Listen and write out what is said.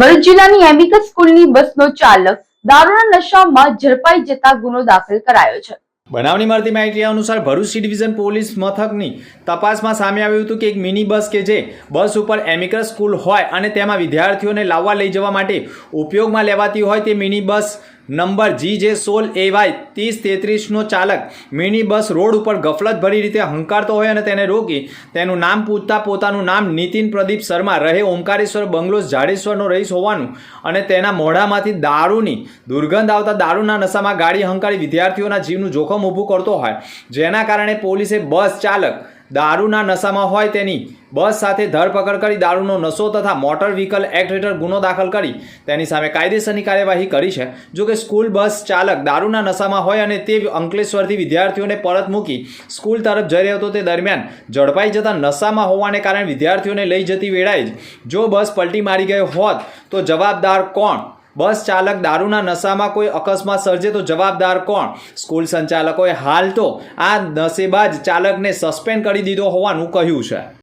ભરૂચ જિલ્લાની એમિકસ સ્કૂલની બસનો ચાલક દારૂના નશામાં ઝડપાઈ જતા ગુનો દાખલ કરાયો છે। બનાવની મળતી માહિતી અનુસાર ભરૂચ સી ડિવિઝન પોલીસ મથકની તપાસમાં સામે આવ્યું હતું કે એક મિની બસ કે જે બસ ઉપર એમિકસ સ્કૂલ હોય અને તેમાં વિદ્યાર્થીઓને લાવવા લઈ જવા માટે ઉપયોગમાં લેવાતી હોય તે મિની બસ નંબર GJ16AY 3033નો ચાલક મિની બસ રોડ ઉપર ગફલતભરી રીતે હંકારતો હોય અને તેને રોકી તેનું નામ પૂછતા પોતાનું નામ નીતિન પ્રદીપ શર્મા રહે ઓમકારેશ્વર બંગલોઝ જાડેશ્વરનો રહીશ હોવાનું અને તેના મોઢામાંથી દારૂની દુર્ગંધ આવતા દારૂના નશામાં ગાડી હંકારી વિદ્યાર્થીઓના જીવનું જોખમ ઊભું કરતો હોય, જેના કારણે પોલીસે બસ ચાલક દારૂના નશામાં હોય તેની બસ સાથે ધરપકડ કરી દારૂનો નશો તથા મોટર વ્હીકલ એક્ટ હેઠળ ગુનો દાખલ કરી તેની સામે કાયદેસરની કાર્યવાહી કરી છે। જો કે સ્કૂલ બસ ચાલક દારૂના નશામાં હોય અને તે અંકલેશ્વરથી વિદ્યાર્થીઓને પરત મૂકી સ્કૂલ તરફ જઈ રહ્યો હતો તે દરમિયાન ઝડપાઈ જતા નશામાં હોવાને કારણે વિદ્યાર્થીઓને લઈ જતી વેળાએ જ જો બસ પલટી મારી ગયો હોત તો જવાબદાર કોણ? બસ ચાલક દારૂના નશામાં કોઈ અકસ્માત સર્જે તો જવાબદાર કોણ? સ્કૂલ સંચાલકોએ હાલ તો આ નશેબાજ ચાલકને સસ્પેન્ડ કરી દીધો હોવાનું કહ્યું છે।